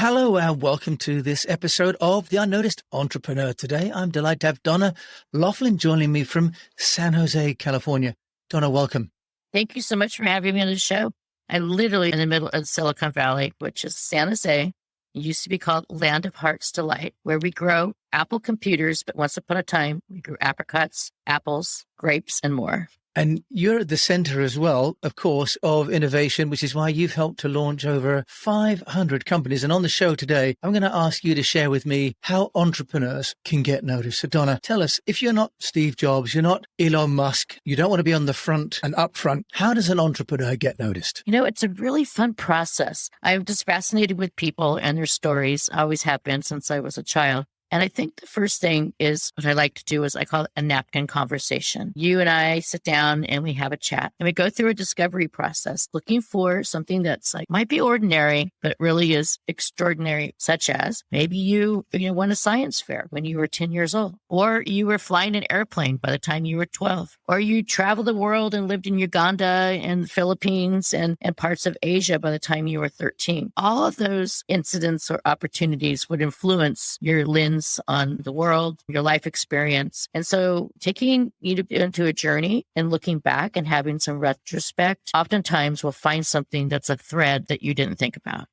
Hello and welcome to this episode of The Unnoticed Entrepreneur. Today, I'm delighted to have Donna Laughlin joining me from San Jose, California. Donna, welcome. Thank you so much for having me on the show. I'm literally in the middle of Silicon Valley, which is San Jose. It used to be called Land of Heart's Delight, where we grow Apple computers, but once upon a time, we grew apricots, apples, grapes, and more. And you're at the center as well, of course, of innovation, which is why you've helped to launch over 500 companies. And on the show today, I'm going to ask you to share with me how entrepreneurs can get noticed. So Donna, tell us, if you're not Steve Jobs, you're not Elon Musk, you don't want to be on the front and up front, how does an entrepreneur get noticed? You know, it's a really fun process. I'm just fascinated with people and their stories. I always have been since I was a child. And I think the first thing is what I like to do is I call it a napkin conversation. You and I sit down and we have a chat and we go through a discovery process looking for something that's like might be ordinary, but really is extraordinary, such as maybe you won a science fair when you were 10 years old, or you were flying an airplane by the time you were 12, or you traveled the world and lived in Uganda and the Philippines and parts of Asia by the time you were 13. All of those incidents or opportunities would influence your lens on the world, your life experience. And so taking you into a journey and looking back and having some retrospect, oftentimes we'll find something that's a thread that you didn't think about.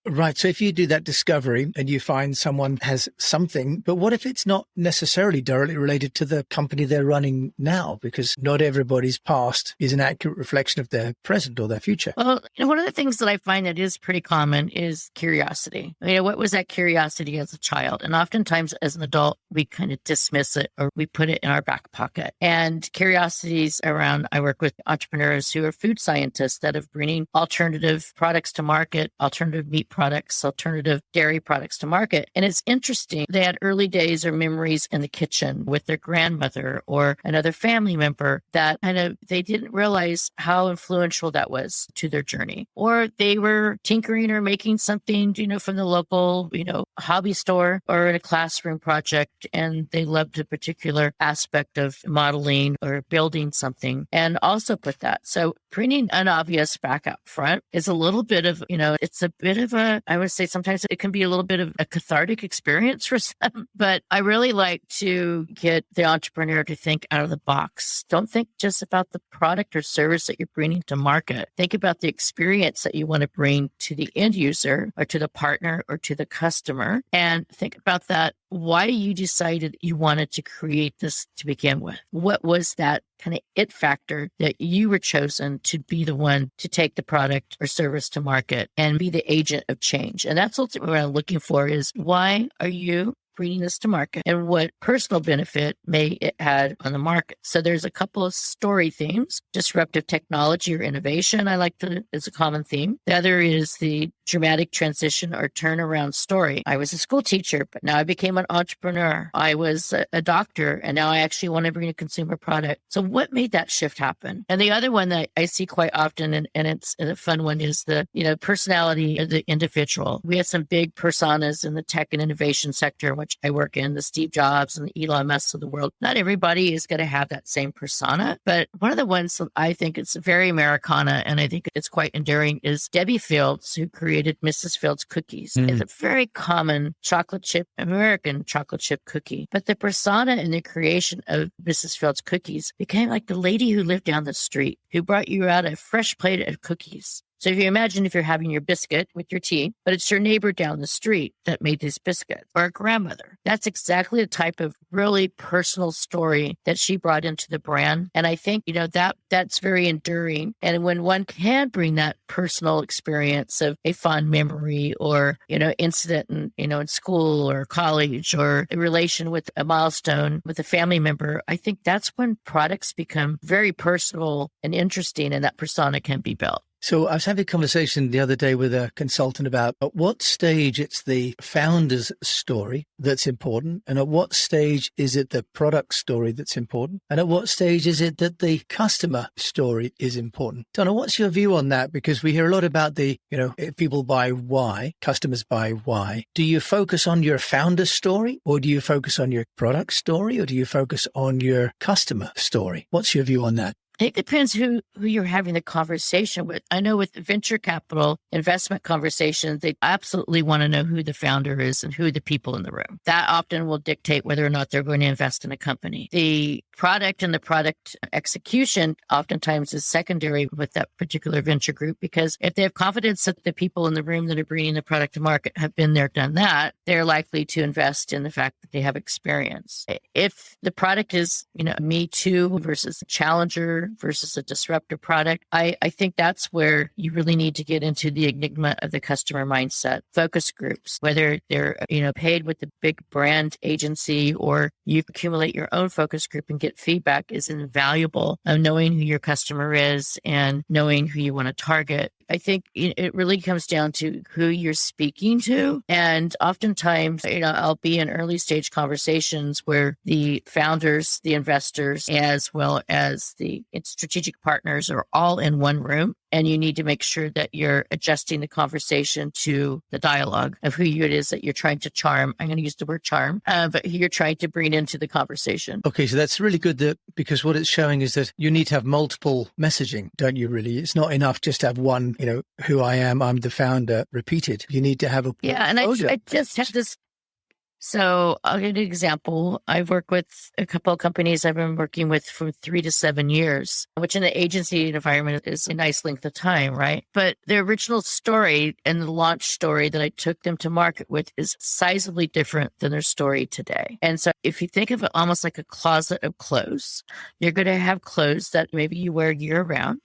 Right. So if you do that discovery and you find someone has something, but what if it's not necessarily directly related to the company they're running now? Because not everybody's past is an accurate reflection of their present or their future. Well, one of the things that I find that is pretty common is curiosity. What was that curiosity as a child? And oftentimes as an adult, we kind of dismiss it or we put it in our back pocket. And curiosities around, I work with entrepreneurs who are food scientists that are bringing alternative products to market, alternative meat products, alternative dairy products to market. And it's interesting. They had early days or memories in the kitchen with their grandmother or another family member that they didn't realize how influential that was to their journey. Or they were tinkering or making something, from the local, hobby store or in a classroom project. And they loved a particular aspect of modeling or building something and also put that. So bringing an obvious back up front is a little bit of, it's a bit of I would say sometimes it can be a little bit of a cathartic experience for some, but I really like to get the entrepreneur to think out of the box. Don't think just about the product or service that you're bringing to market. Think about the experience that you want to bring to the end user or to the partner or to the customer. And think about that. Why you decided you wanted to create this to begin with. What was that kind of it factor that you were chosen to be the one to take the product or service to market and be the agent of change? And that's ultimately what I'm looking for is why are you bringing this to market and what personal benefit may it add on the market. So there's a couple of story themes. Disruptive technology or innovation, is a common theme. The other is the dramatic transition or turnaround story. I was a school teacher, but now I became an entrepreneur. I was a doctor, and now I actually want to bring a consumer product. So what made that shift happen? And the other one that I see quite often, and it's a fun one, is the personality of the individual. We have some big personas in the tech and innovation sector, which I work in, the Steve Jobs and the Elon Musk of the world. Not everybody is going to have that same persona, but one of the ones that I think it's very Americana, and I think it's quite enduring, is Debbie Fields, who created Mrs. Fields cookies. It's a very common American chocolate chip cookie. But the persona and the creation of Mrs. Fields cookies became like the lady who lived down the street, who brought you out a fresh plate of cookies. So if you imagine if you're having your biscuit with your tea, but it's your neighbor down the street that made this biscuit, or a grandmother, that's exactly the type of really personal story that she brought into the brand. And I think, that's very enduring. And when one can bring that personal experience of a fond memory or, incident in school or college or a relation with a milestone with a family member, I think that's when products become very personal and interesting and that persona can be built. So I was having a conversation the other day with a consultant about at what stage it's the founder's story that's important, and at what stage is it the product story that's important, and at what stage is it that the customer story is important. Donna, what's your view on that? Because we hear a lot about people buy why, customers buy why. Do you focus on your founder's story, or do you focus on your product story, or do you focus on your customer story? What's your view on that? It depends who you're having the conversation with. I know with venture capital investment conversations, they absolutely want to know who the founder is and who the people in the room. That often will dictate whether or not they're going to invest in a company. The product and the product execution oftentimes is secondary with that particular venture group, because if they have confidence that the people in the room that are bringing the product to market have been there, done that, they're likely to invest in the fact that they have experience. If the product is, me too versus a challenger versus a disruptive product, I think that's where you really need to get into the enigma of the customer mindset. Focus groups, whether they're, paid with the big brand agency or you accumulate your own focus group and get feedback, is invaluable of knowing who your customer is and knowing who you want to target. I think it really comes down to who you're speaking to. And oftentimes, I'll be in early stage conversations where the founders, the investors, as well as the strategic partners are all in one room. And you need to make sure that you're adjusting the conversation to the dialogue of who it is that you're trying to charm. I'm going to use the word charm, but who you're trying to bring into the conversation. Okay, so that's really good because what it's showing is that you need to have multiple messaging, don't you really? It's not enough just to have one, who I am, I'm the founder, repeated. You need to have a portfolio. Yeah, and I just have this. So I'll give you an example. I've worked with a couple of companies I've been working with for 3 to 7 years, which in the agency environment is a nice length of time, right? But the original story and the launch story that I took them to market with is sizably different than their story today. And so if you think of it almost like a closet of clothes, you're going to have clothes that maybe you wear year round,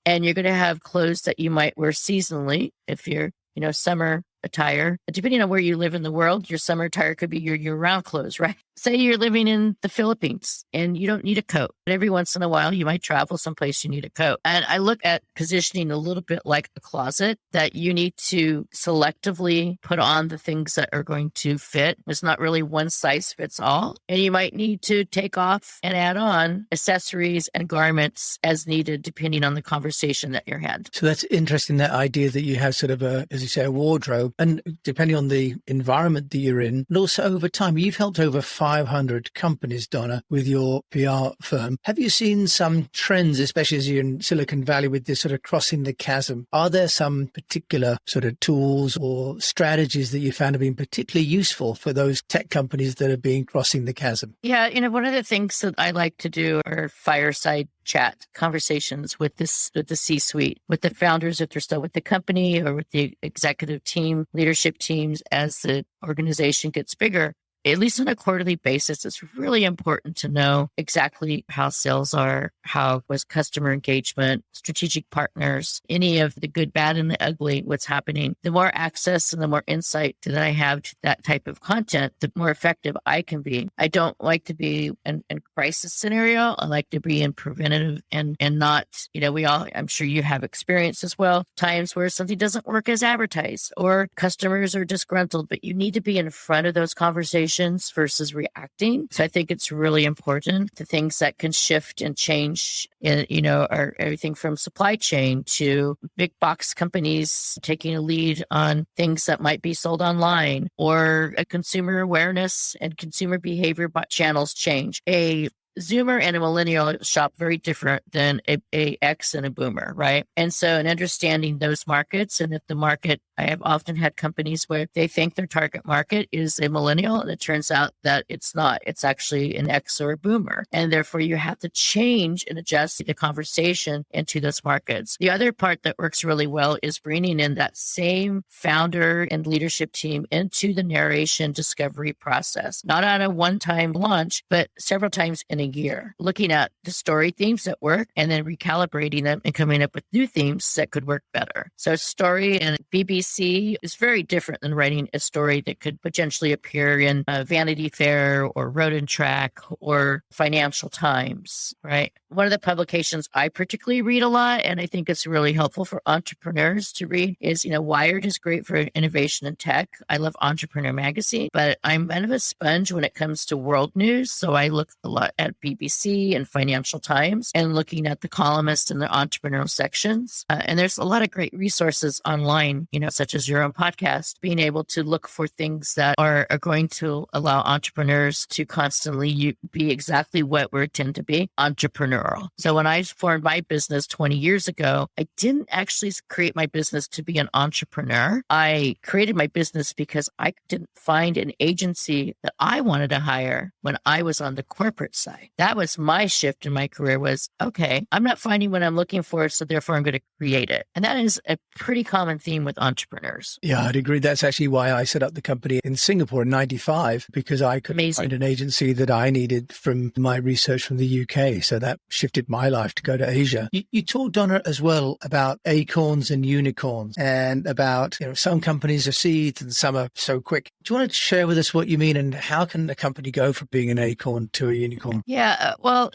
and you're going to have clothes that you might wear seasonally if you're, summer attire. Depending on where you live in the world, your summer attire could be your year-round clothes, right? Say you're living in the Philippines and you don't need a coat. But every once in a while, you might travel someplace you need a coat. And I look at positioning a little bit like a closet, that you need to selectively put on the things that are going to fit. It's not really one size fits all. And you might need to take off and add on accessories and garments as needed, depending on the conversation that you're had. So that's interesting, that idea that you have sort of as you say, a wardrobe, and depending on the environment that you're in, and also over time, you've helped over 500 companies, Donna, with your PR firm. Have you seen some trends, especially as you're in Silicon Valley with this sort of crossing the chasm? Are there some particular sort of tools or strategies that you found have been particularly useful for those tech companies that are being crossing the chasm? Yeah, one of the things that I like to do are fireside chat conversations with the C-suite, with the founders if they're still with the company, or with the executive team, leadership teams as the organization gets bigger. At least on a quarterly basis, it's really important to know exactly how sales are, how was customer engagement, strategic partners, any of the good, bad, and the ugly, what's happening. The more access and the more insight that I have to that type of content, the more effective I can be. I don't like to be in crisis scenario. I like to be in preventative and not, I'm sure you have experience as well, times where something doesn't work as advertised or customers are disgruntled, but you need to be in front of those conversations versus reacting. So I think it's really important. The things that can shift and change, are everything from supply chain to big box companies taking a lead on things that might be sold online, or a consumer awareness and consumer behavior channels change. A Zoomer and a millennial shop very different than a X and a boomer, right? And so in understanding those markets, and if the market, I have often had companies where they think their target market is a millennial, and it turns out that it's not. It's actually an X or a boomer. And therefore you have to change and adjust the conversation into those markets. The other part that works really well is bringing in that same founder and leadership team into the narration discovery process, not on a one-time launch, but several times in a year, looking at the story themes that work and then recalibrating them and coming up with new themes that could work better. So story and BBC is very different than writing a story that could potentially appear in Vanity Fair or Road and Track or Financial Times, right? One of the publications I particularly read a lot, and I think it's really helpful for entrepreneurs to read, is, Wired is great for innovation and tech. I love Entrepreneur Magazine, but I'm kind of a sponge when it comes to world news. So I look a lot at BBC and Financial Times and looking at the columnists and the entrepreneurial sections. And there's a lot of great resources online, such as your own podcast, being able to look for things that are going to allow entrepreneurs to constantly be exactly what we tend to be, entrepreneurial. So when I formed my business 20 years ago, I didn't actually create my business to be an entrepreneur. I created my business because I didn't find an agency that I wanted to hire when I was on the corporate side. That was my shift in my career was, okay, I'm not finding what I'm looking for, so therefore I'm going to create it. And that is a pretty common theme with entrepreneurs. Yeah, I'd agree. That's actually why I set up the company in Singapore in 95, because I could find an agency that I needed from my research from the UK. So that shifted my life to go to Asia. You talked, Donna, as well about acorns and unicorns and about, some companies are seeds and some are so quick. Do you want to share with us what you mean and how can a company go from being an acorn to a unicorn? Yeah, well,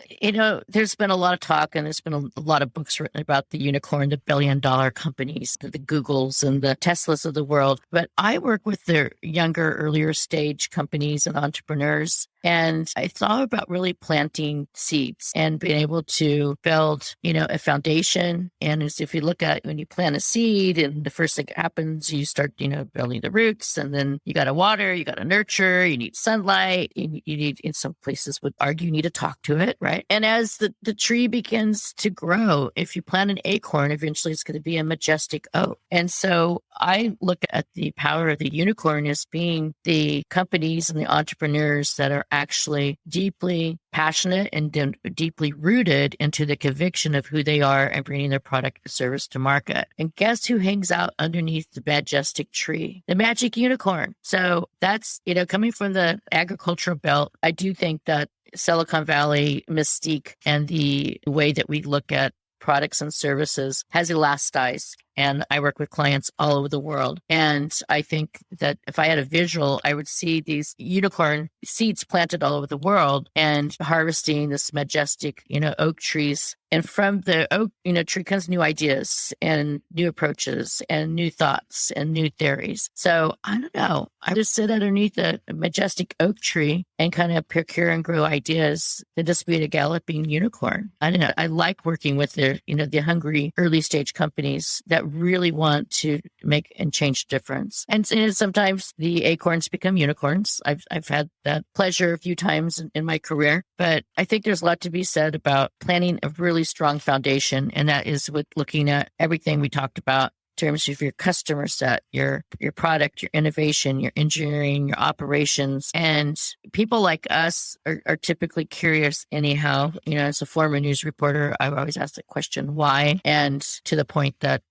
there's been a lot of talk and there's been a lot of books written about the unicorn, the billion-dollar companies, the Googles and the Teslas of the world. But I work with the younger, earlier stage companies and entrepreneurs. And I thought about really planting seeds and being able to build, a foundation. And as if you look at when you plant a seed and the first thing that happens, you start, building the roots and then you got to water, you got to nurture, you need sunlight, you need, in some places would argue, you need to talk to it, right? And as the tree begins to grow, if you plant an acorn, eventually it's going to be a majestic oak. And so I look at the power of the unicorn as being the companies and the entrepreneurs that are actually deeply passionate and deeply rooted into the conviction of who they are and bringing their product or service to market. And guess who hangs out underneath the majestic tree? The magic unicorn. So that's, coming from the agricultural belt, I do think that Silicon Valley mystique and the way that we look at products and services has elasticized. And I work with clients all over the world. And I think that if I had a visual, I would see these unicorn seeds planted all over the world and harvesting this majestic, oak trees. And from the oak, tree comes new ideas and new approaches and new thoughts and new theories. So I don't know. I just sit underneath a majestic oak tree and kind of procure and grow ideas to just be a galloping unicorn. I don't know. I like working with the hungry early stage companies that really want to make and change a difference. And sometimes the acorns become unicorns. I've had that pleasure a few times in my career, but I think there's a lot to be said about planting a really strong foundation. And that is with looking at everything we talked about in terms of your customer set, your product, your innovation, your engineering, your operations. And people like us are typically curious anyhow. As a former news reporter, I always ask the question, why? And to the point that,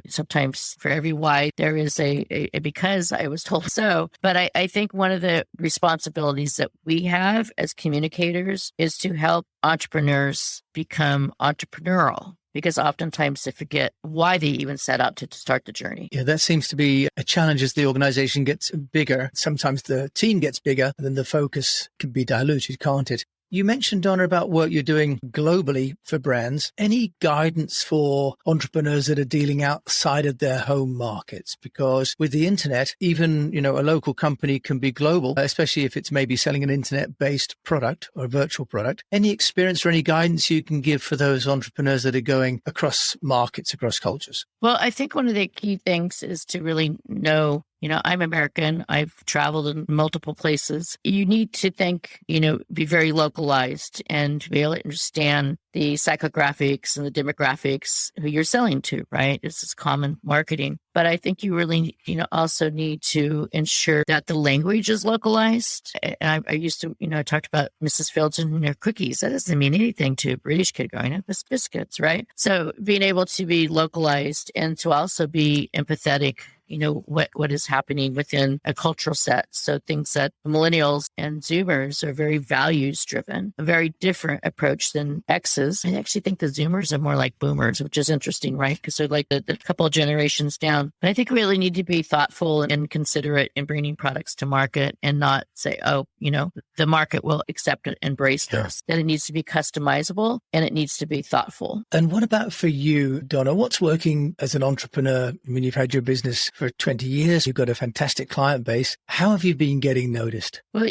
sometimes for every why, there is a because I was told so. But I think one of the responsibilities that we have as communicators is to help entrepreneurs become entrepreneurial, because oftentimes they forget why they even set out to start the journey. Yeah, that seems to be a challenge as the organization gets bigger. Sometimes the team gets bigger, and then the focus can be diluted, can't it? You mentioned, Donna, about work you're doing globally for brands. Any guidance for entrepreneurs that are dealing outside of their home markets? Because with the internet, even, a local company can be global, especially if it's maybe selling an internet-based product or a virtual product. Any experience or any guidance you can give for those entrepreneurs that are going across markets, across cultures? Well, I think one of the key things is to really know, I'm American. I've traveled in multiple places. You need to think, be very localized and be able to understand the psychographics and the demographics who you're selling to, right? This is common marketing. But I think you really, also need to ensure that the language is localized. And I used to, I talked about Mrs. Fields and her cookies. That doesn't mean anything to a British kid growing up. It's biscuits, right? So being able to be localized and to also be empathetic, what is happening within a cultural set. So things that millennials and Zoomers are very values driven, a very different approach than X's. I actually think the Zoomers are more like boomers, which is interesting, right? Because they're like the couple of generations down. But I think we really need to be thoughtful and considerate in bringing products to market and not say, the market will accept it, embrace this. That it needs to be customizable and it needs to be thoughtful. And what about for you, Donna? What's working as an entrepreneur? I mean, you've had your business for 20 years. You've got a fantastic client base. How have you been getting noticed? Well,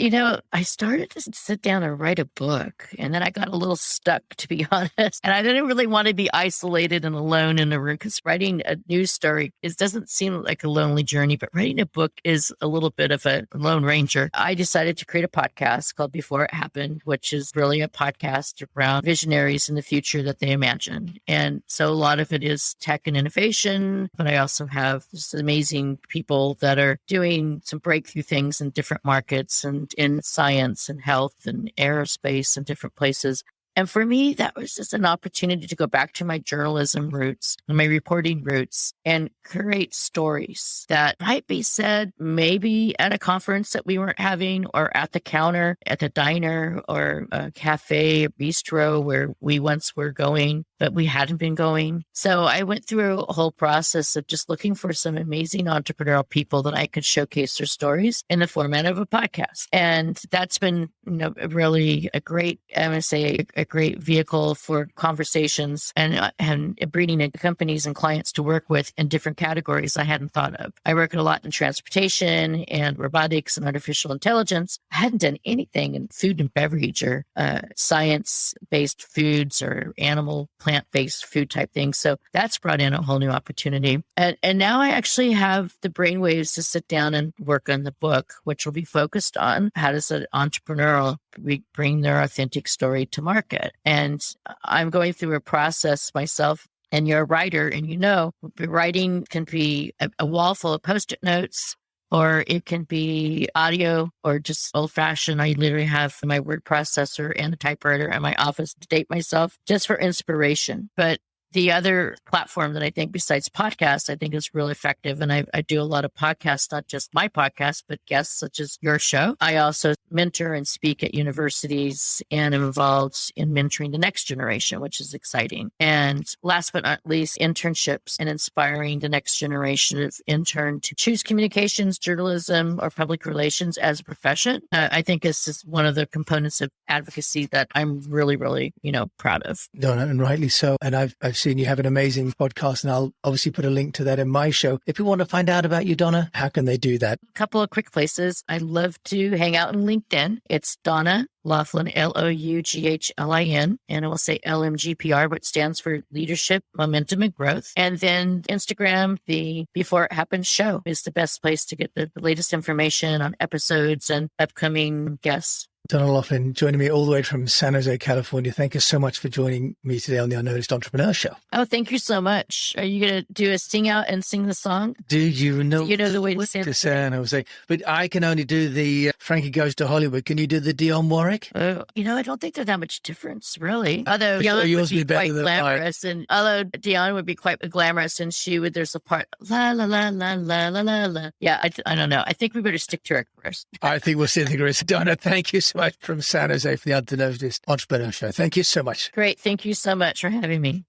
I started to sit down and write a book, and then I got a little stuck, to be honest. And I didn't really want to be isolated and alone in a room, because writing a news story, it doesn't seem like a lonely journey, but writing a book is a little bit of a lone ranger. I decided to create a podcast called Before It Happened, which is really a podcast around visionaries in the future that they imagine. And so a lot of it is tech and innovation, but I also have just amazing people that are doing some breakthrough things in different markets and in science and health and aerospace and different places. And for me, that was just an opportunity to go back to my journalism roots and my reporting roots and create stories that might be said maybe at a conference that we weren't having, or at the counter, at the diner or a cafe, a bistro where we once were going, but we hadn't been going. So I went through a whole process of just looking for some amazing entrepreneurial people that I could showcase their stories in the format of a podcast. And that's been, really a great, I'm going to say, a great vehicle for conversations and breeding companies and clients to work with in different categories I hadn't thought of. I work a lot in transportation and robotics and artificial intelligence. I hadn't done anything in food and beverage or science-based foods or animal, plant-based food type things. So that's brought in a whole new opportunity. And now I actually have the brainwaves to sit down and work on the book, which will be focused on how does an entrepreneurial bring their authentic story to market. And I'm going through a process myself. And you're a writer, and writing can be a wall full of Post-it notes, or it can be audio or just old-fashioned. I literally have my word processor and a typewriter in my office to date myself just for inspiration. But the other platform that I think, besides podcasts, I think is really effective. And I do a lot of podcasts, not just my podcast, but guests such as your show. I also mentor and speak at universities and am involved in mentoring the next generation, which is exciting. And last but not least, internships and inspiring the next generation of intern to choose communications, journalism, or public relations as a profession. I think this is one of the components of advocacy that I'm really, really, proud of. Donna, and rightly so. And I've seen you have an amazing podcast, and I'll obviously put a link to that in my show. If people want to find out about you, Donna, how can they do that? A couple of quick places. I love to hang out on LinkedIn. It's Donna Loughlin, Loughlin, and it will say LMGPR, which stands for Leadership, Momentum, and Growth. And then Instagram, the Before It Happens show is the best place to get the latest information on episodes and upcoming guests. Donna Loughlin joining me all the way from San Jose, California. Thank you so much for joining me today on the UnNoticed Entrepreneur Show. Oh, thank you so much. Are you going to do a sing out and sing the song? Do you know the way to San Jose? But I can only do the Frankie Goes to Hollywood. Can you do the Dionne Warwick? I don't think there's that much difference, really. Although Dionne would be quite glamorous, and although Dionne would be quite glamorous, and there's a part la la la la la la la la. Yeah, I don't know. I think we better stick to our chorus. I think we'll stick to the chorus. Donna, thank you so much from San Jose for the UnNoticed Entrepreneur Show. Thank you so much. Great. Thank you so much for having me.